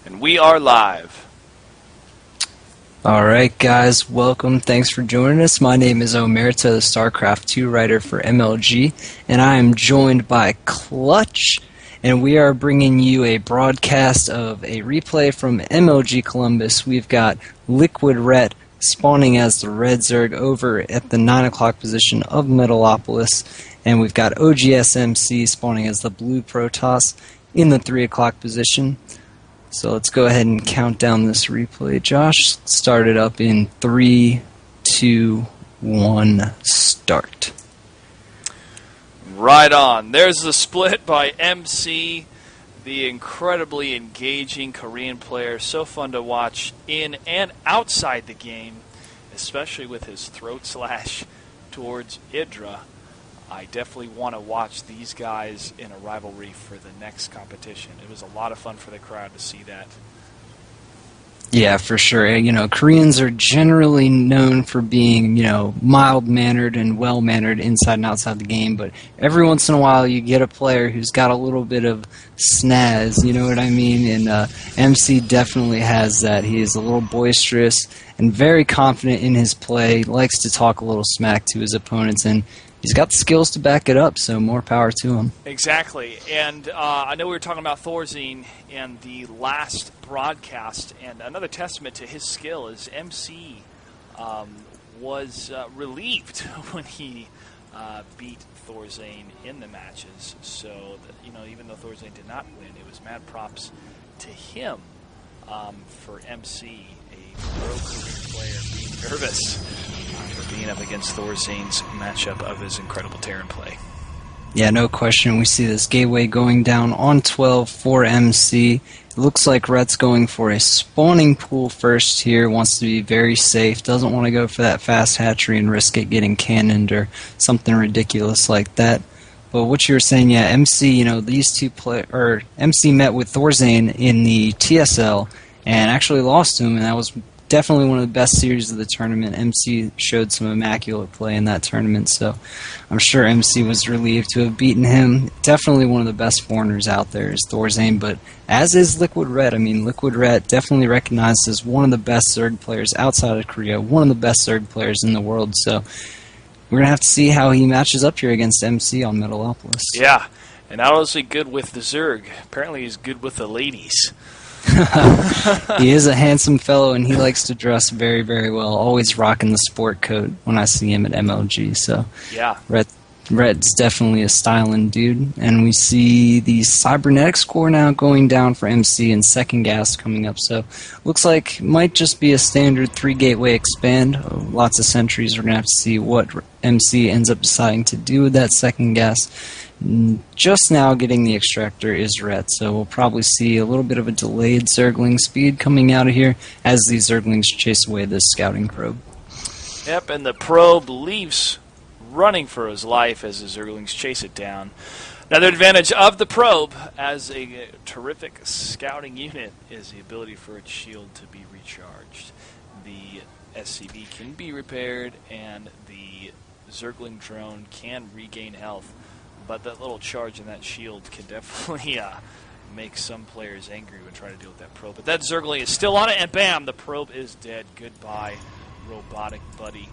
And we are live. Alright guys, welcome. Thanks for joining us. My name is Omerta, the StarCraft 2 writer for MLG, and I am joined by Clutch, and we are bringing you a broadcast of a replay from MLG Columbus. We've got LiquidRet spawning as the red Zerg over at the 9 o'clock position of Metalopolis, and we've got ogsMC spawning as the blue Protoss in the 3 o'clock position. So let's go ahead and count down this replay. Josh, start it up in 3, 2, 1, start. Right on. There's the split by MC, the incredibly engaging Korean player. So fun to watch in and outside the game, especially with his throat slash towards Idra. I definitely want to watch these guys in a rivalry for the next competition. It was a lot of fun for the crowd to see that. Yeah, for sure. You know, Koreans are generally known for being, mild-mannered and well-mannered inside and outside the game, but every once in a while you get a player who's got a little bit of snaz, you know what I mean? And MC definitely has that. He is a little boisterous and very confident in his play, likes to talk a little smack to his opponents, and he's got the skills to back it up, so more power to him. Exactly. And I know we were talking about Thorzine in the last broadcast, and another testament to his skill is MC was relieved when he beat Thorzine in the matches. So, even though Thorzine did not win, it was mad props to him for MC, a pro-Korean player, being nervous for being up against Thorzine's matchup of his incredible Terran play. Yeah, no question. We see this gateway going down on 12 for MC. It looks like Rhett's going for a spawning pool first here, wants to be very safe, doesn't want to go for that fast hatchery and risk it getting cannoned or something ridiculous like that. But what you were saying, yeah, MC, these two MC met with Thorzine in the TSL and actually lost to him, and that was definitely one of the best series of the tournament. MC showed some immaculate play in that tournament, so I'm sure MC was relieved to have beaten him. Definitely one of the best foreigners out there is Thorzine, but as is LiquidRet. I mean, LiquidRet definitely recognized as one of the best Zerg players outside of Korea, one of the best Zerg players in the world, so we're going to have to see how he matches up here against MC on Metalopolis. Yeah, and not only good with the Zerg, apparently he's good with the ladies. He is a handsome fellow, and he likes to dress very, very well. Always rocking the sport coat when I see him at MLG. So, yeah, Rhett's definitely a styling dude. And we see the cybernetic score now going down for MC and second gas coming up. So, looks like it might just be a standard 3-gateway expand. Lots of sentries. We're going to have to see what MC ends up deciding to do with that second gas. Just now getting the extractor is Rhett, so we'll probably see a little bit of a delayed Zergling speed coming out of here as these Zerglings chase away this scouting probe. Yep, and the probe leaves running for his life as the Zerglings chase it down. Another advantage of the probe as a terrific scouting unit is the ability for its shield to be recharged. The SCV can be repaired, and the Zergling drone can regain health. But that little charge in that shield can definitely make some players angry when trying to deal with that probe. But that Zergling is still on it, and bam, the probe is dead. Goodbye, robotic buddy.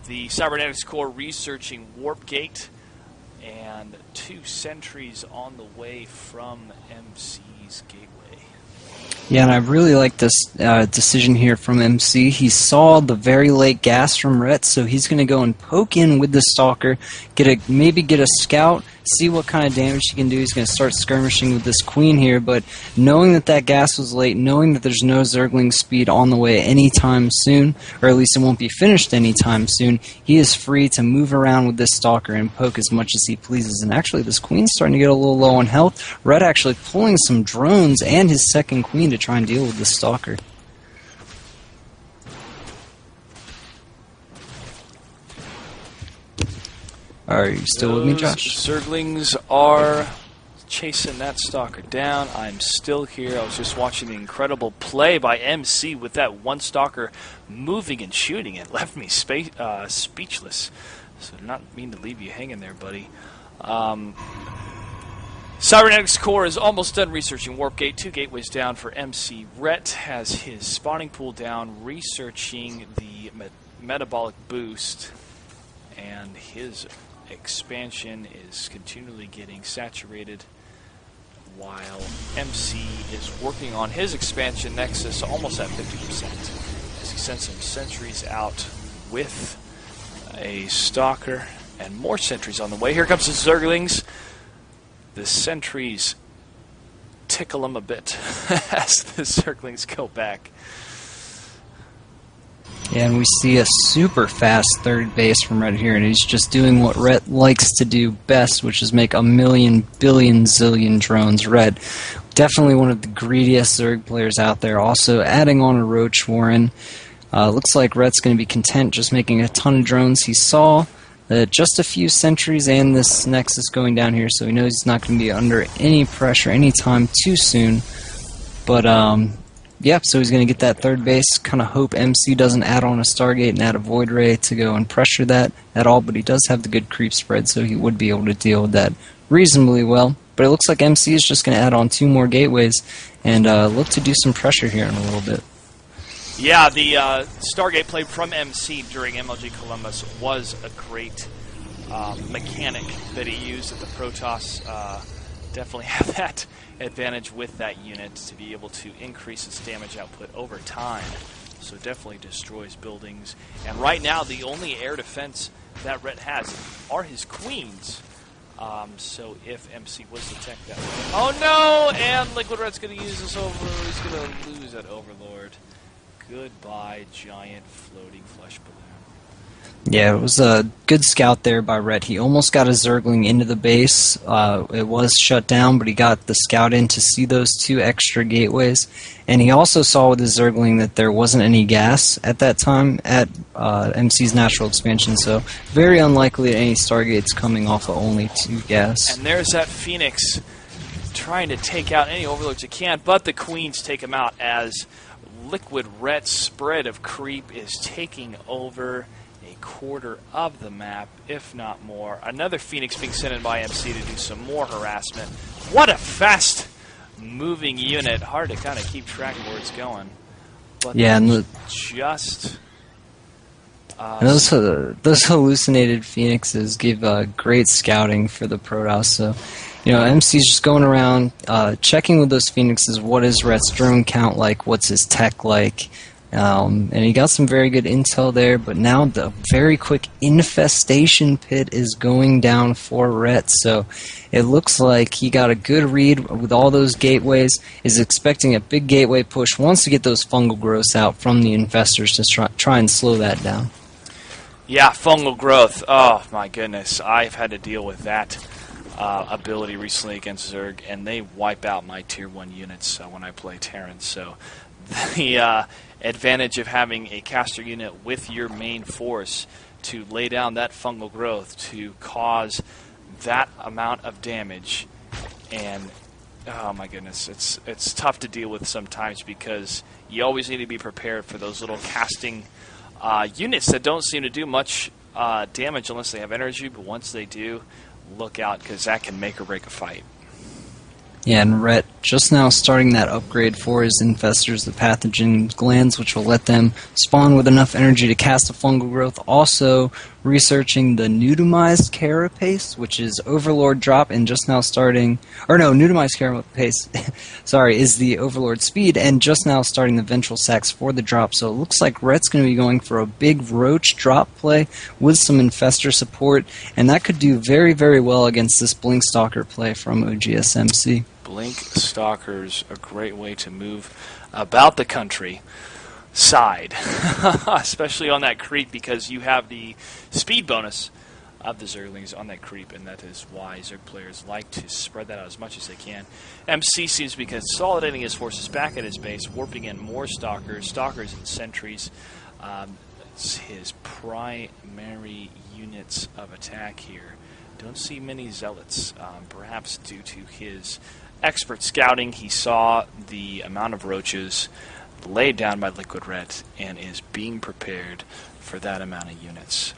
The Cybernetics Core researching Warp Gate, and 2 sentries on the way from MC's gateway. Yeah, and I really like this decision here from MC. He saw the very late gas from Rhett, so he's going to go and poke in with the Stalker, maybe get a scout, see what kind of damage he can do. He's going to start skirmishing with this Queen here, but knowing that gas was late, knowing that there's no Zergling speed on the way anytime soon, or at least it won't be finished anytime soon, he is free to move around with this Stalker and poke as much as he pleases. And actually, this Queen's starting to get a little low on health. Rhett actually pulling some drones and his second Queen to try and deal with this Stalker. Are you still with me, Josh? Zerglings are chasing that Stalker down. I'm still here. I was just watching the incredible play by MC with that one Stalker moving and shooting. It left me speechless. So I did not mean to leave you hanging there, buddy. Cybernetics Core is almost done researching Warp Gate. 2 gateways down for MC. Rhett has his spawning pool down, researching the metabolic boost, and his expansion is continually getting saturated, while MC is working on his expansion nexus almost at 50%, as he sends some sentries out with a stalker and more sentries on the way. Here comes the Zerglings. The sentries tickle him a bit as the Zerglings go back. Yeah, and we see a super fast third base from Rhett here, and he's just doing what Rhett likes to do best, which is make a million, billion, zillion drones. Rhett, definitely one of the greediest Zerg players out there. Also adding on a Roach Warren. Looks like Rhett's going to be content just making a ton of drones. He saw just a few sentries and this Nexus going down here, so he knows he's not going to be under any pressure anytime too soon. But, yeah, so he's going to get that third base. Kind of hope MC doesn't add on a Stargate and add a Void Ray to go and pressure that at all, but he does have the good creep spread, so he would be able to deal with that reasonably well. But it looks like MC is just going to add on 2 more gateways and look to do some pressure here in a little bit. Yeah, the Stargate play from MC during MLG Columbus was a great mechanic that he used at the Protoss. Definitely have that advantage with that unit to be able to increase its damage output over time. So definitely destroys buildings. And right now, the only air defense that Rhett has are his queens. So if MC was to tech that way... Oh no! And LiquidRet's going to use this over... He's going to lose that Overlord. Goodbye, giant floating flesh balloon. Yeah, it was a good scout there by Rhett. He almost got a Zergling into the base. It was shut down, but he got the scout in to see those 2 extra gateways. And he also saw with his Zergling that there wasn't any gas at that time at MC's natural expansion, so very unlikely any Stargates coming off of only 2 gas. And there's that Phoenix trying to take out any Overlords it can, but the Queens take him out as LiquidRet's spread of creep is taking over a quarter of the map, if not more. Another Phoenix being sent in by MC to do some more harassment. What a fast moving unit. Hard to kind of keep track of where it's going. But yeah, and just... those hallucinated Phoenixes give great scouting for the Protoss. So, you know, MC's just going around checking with those Phoenixes. What is Rhett's drone count like? What's his tech like? And he got some very good intel there. But now the very quick infestation pit is going down for Rhett. So it looks like he got a good read with all those gateways. Is expecting a big gateway push. Wants to get those fungal growths out from the infestors to try and slow that down. Yeah, fungal growth. Oh my goodness, I've had to deal with that ability recently against Zerg, and they wipe out my tier 1 units when I play Terran. So the advantage of having a caster unit with your main force to lay down that fungal growth to cause that amount of damage, and oh my goodness, it's tough to deal with sometimes because you always need to be prepared for those little casting units that don't seem to do much damage unless they have energy, but once they do, look out because that can make or break a fight. Yeah, and Rhett just now starting that upgrade for his infestors, the pathogen glands, which will let them spawn with enough energy to cast a fungal growth. Also researching the Nudimized Carapace, which is Overlord drop, and just now starting... Or no, Nudimized Carapace, sorry, is the Overlord speed, and just now starting the Ventral Sacs for the drop. So it looks like Rhett's going to be going for a big Roach drop play with some infestor support, and that could do very, very well against this Blink Stalker play from ogsMC. Blink Stalkers, a great way to move about the country side, especially on that creep, because you have the speed bonus of the Zerglings on that creep, and that is why Zerg players like to spread that out as much as they can. MC seems to be consolidating his forces back at his base, warping in more Stalkers and Sentries. It's his primary units of attack here. Don't see many Zealots, perhaps due to his expert scouting. He saw the amount of roaches laid down by LiquidRet and is being prepared for that amount of units.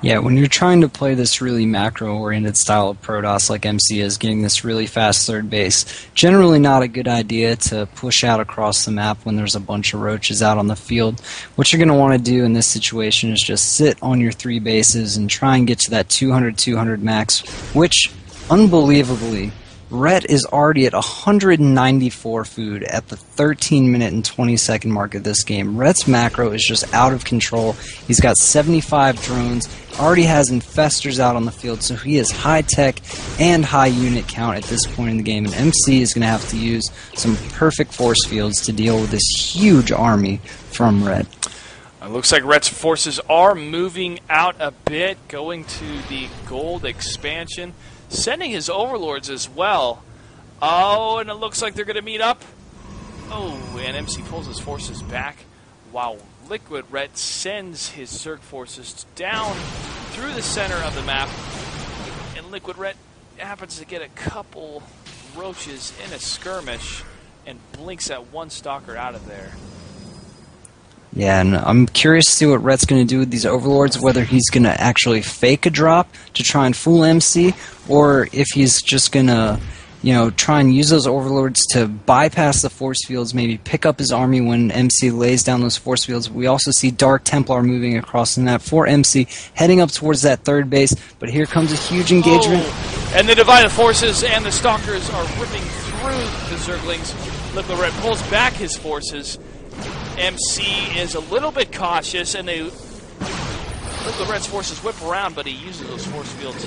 Yeah, when you're trying to play this really macro-oriented style of Protoss like MC is, getting this really fast third base, generally not a good idea to push out across the map when there's a bunch of roaches out on the field. What you're going to want to do in this situation is just sit on your 3 bases and try and get to that 200-200 max, which, unbelievably, Rhett is already at 194 food at the 13-minute and 20-second mark of this game. Rhett's macro is just out of control. He's got 75 drones, already has infestors out on the field, so he is high-tech and high unit count at this point in the game, and MC is going to have to use some perfect force fields to deal with this huge army from Rhett. It looks like Rhett's forces are moving out a bit, going to the gold expansion, sending his overlords as well. Oh, and it looks like they're going to meet up. Oh, and MC pulls his forces back while LiquidRet sends his Zerg forces down through the center of the map. And LiquidRet happens to get a couple roaches in a skirmish and blinks that one stalker out of there. Yeah, and I'm curious to see what Rhett's going to do with these overlords, whether he's going to actually fake a drop to try and fool MC, or if he's just going to, try and use those overlords to bypass the force fields, maybe pick up his army when MC lays down those force fields. We also see Dark Templar moving across the map for MC, heading up towards that third base, but here comes a huge engagement. Oh, and the divided forces and the stalkers are ripping through the Zerglings. LiquidRet pulls back his forces. MC is a little bit cautious, and LiquidRet's forces whip around, but he uses those force fields